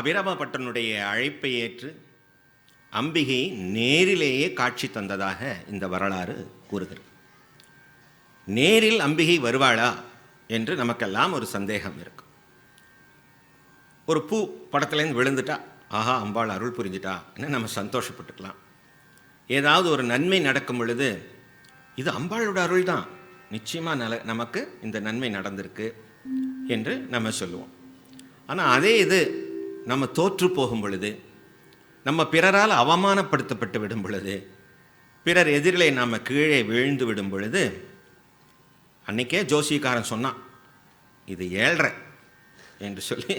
அபிராமபட்டனுடைய அழைப்பை ஏற்று அம்பிகை நேரிலேயே காட்சி தந்ததாக இந்த வரலாறு கூறுகிறது. நேரில் அம்பிகை வருவாளா என்று நமக்கெல்லாம் ஒரு சந்தேகம் இருக்கும். ஒரு பூ படத்துலேருந்து விழுந்துட்டா ஆஹா அம்பாள் அருள் புரிஞ்சிட்டா என்ன நம்ம சந்தோஷப்பட்டுக்கலாம். ஏதாவது ஒரு நன்மை நடக்கும் பொழுது இது அம்பாளோட அருள் தான், நிச்சயமாக நமக்கு இந்த நன்மை நடந்திருக்கு என்று நம்ம சொல்லுவோம். ஆனால் அதே இது நம்ம தோற்று போகும் பொழுது, நம்ம பிறரால் அவமானப்படுத்தப்பட்டு விடும் பொழுது, பிறர் எதிரிலே நாம் கீழே வீழ்ந்து விடும் பொழுது, அன்றைக்கே ஜோசியக்காரன் சொன்னான் இது 7:30 என்று சொல்லி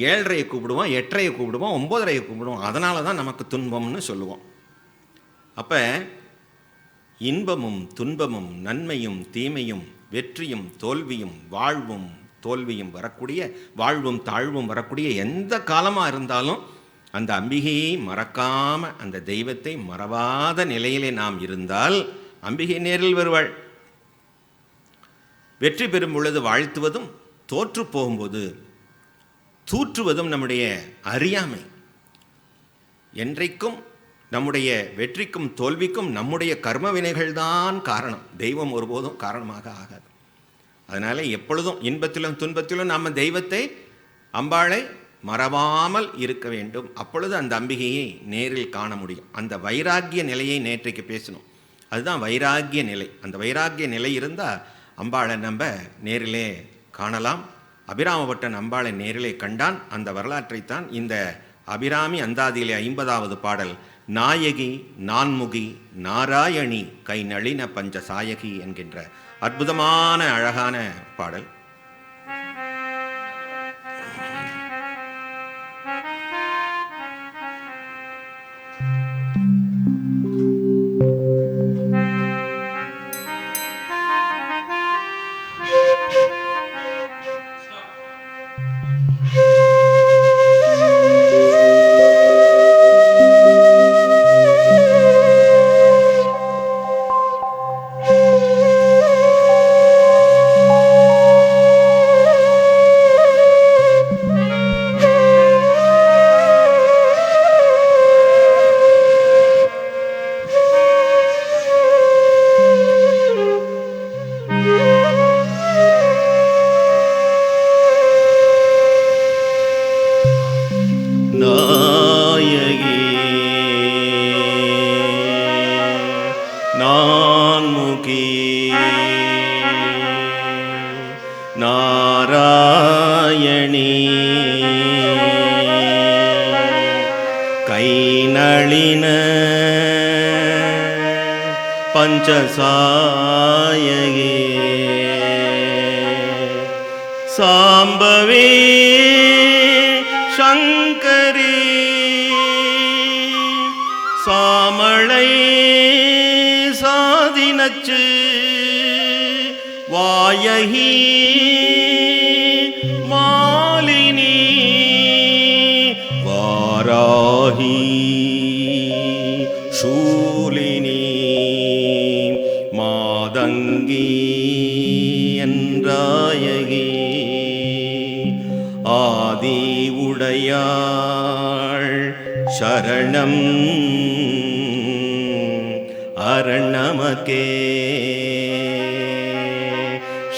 7:30 கூப்பிடுவோம், 8:30 கூப்பிடுவோம், 9:30 கூப்பிடுவோம். அதனால தான் நமக்கு துன்பம்னு சொல்லுவோம். அப்போ இன்பமும் துன்பமும் நன்மையும் தீமையும் வெற்றியும் தோல்வியும் வாழ்வும் தோல்வியும் வரக்கூடிய, வாழ்வும் தாழ்வும் வரக்கூடிய எந்த காலமாக இருந்தாலும் அந்த அம்பிகையை மறக்காம, அந்த தெய்வத்தை மறவாத நிலையிலே நாம் இருந்தால் அம்பிகை நேரில் வருவாள். வெற்றி பெறும் பொழுது வாழ்த்துவதும், தோற்று போகும்போது தூற்றுவதும் நம்முடைய அறியாமை. என்றைக்கும் நம்முடைய வெற்றிக்கும் தோல்விக்கும் நம்முடைய கர்ம வினைகள்தான் காரணம், தெய்வம் ஒருபோதும் காரணமாக ஆகாது. அதனால் எப்பொழுதும் இன்பத்திலும் துன்பத்திலும் நாம் தெய்வத்தை, அம்பாளை மறவாமல் இருக்க வேண்டும். அப்பொழுது அந்த அம்பிகையை நேரில் காண முடியும். அந்த வைராக்கிய நிலையை நேற்றைக்கு பேசணும். அதுதான் வைராக்கிய நிலை. அந்த வைராக்கிய நிலை இருந்தால் அம்பாளை நம்ம நேரிலே காணலாம். அபிராமபட்டன் அம்பாளை நேரிலே கண்டான். அந்த வரலாற்றைத்தான் இந்த அபிராமி அந்தாதியிலே 50வது பாடல், நாயகி நான்முகி நாராயணி கை நளின பஞ்ச சாயகி என்கின்ற அற்புதமான அழகான பாடல். நாராயணி கை நளின பஞ்சசாயகி சாம்பவி சங்கரி சாமளை சாதினச்சு வாயகி மாலினி வாராகி சூலினி மாதங்கி என்றாயகி ஆதி உடையாள் சரணம் அரணமகே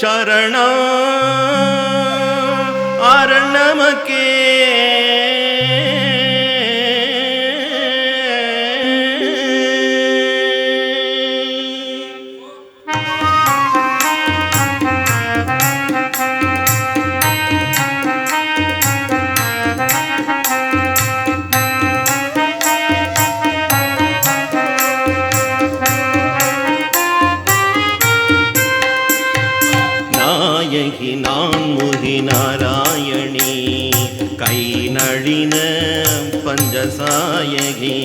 சரண அரணமகே நாயகி நான்முகி நாராயணி கை நளின பஞ்சசாயகி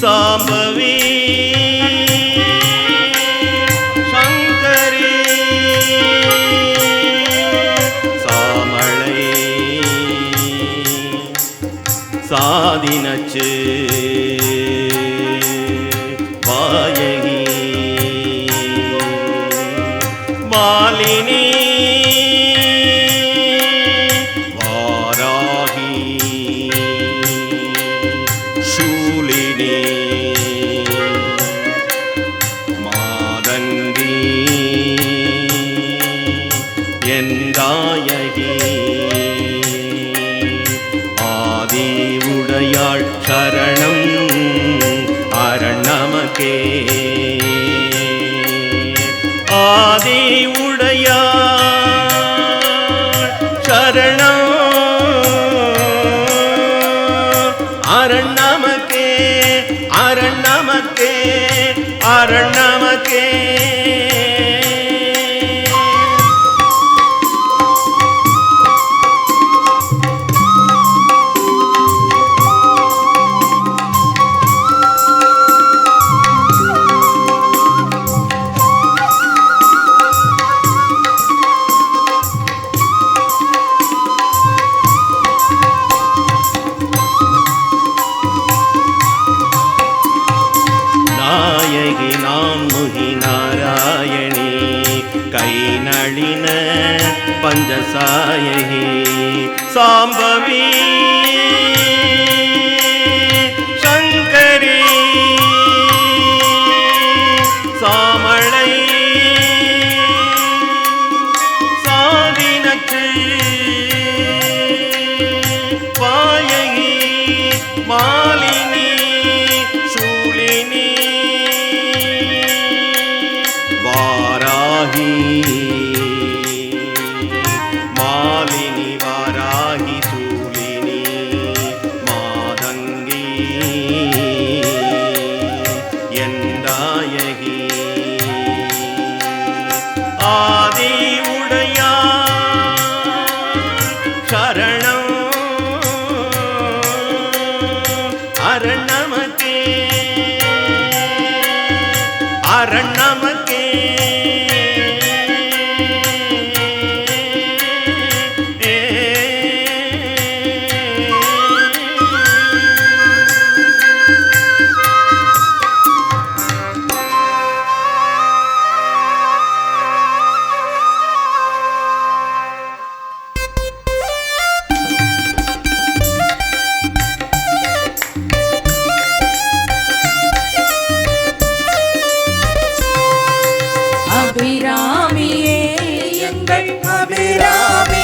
சாம்பவி சங்கரி சாமளை சாதினச்சு வாயகி மாலினி வாராகி சரணம் அரண் நமக்கே. ஆதி உடையார் சரணம் அரண் நமக்கே, அரண் நமக்கே, அரண் நமக்கே. நாயகி நான்முகி நாராயணி கை நளின பஞ்சசாயகி சாம்பவி சங்கரி சாமளை சாதினச்சு வாயகி மாலினி சூலினி வாராகி மாலினி வாராகி சூலினி மாதங்கி எந்தாயகி ஆதி உடையார் சரணம் அரண் நமக்கே, அரண் நமக்கே. அபிராமியே எங்கள் அபிராமி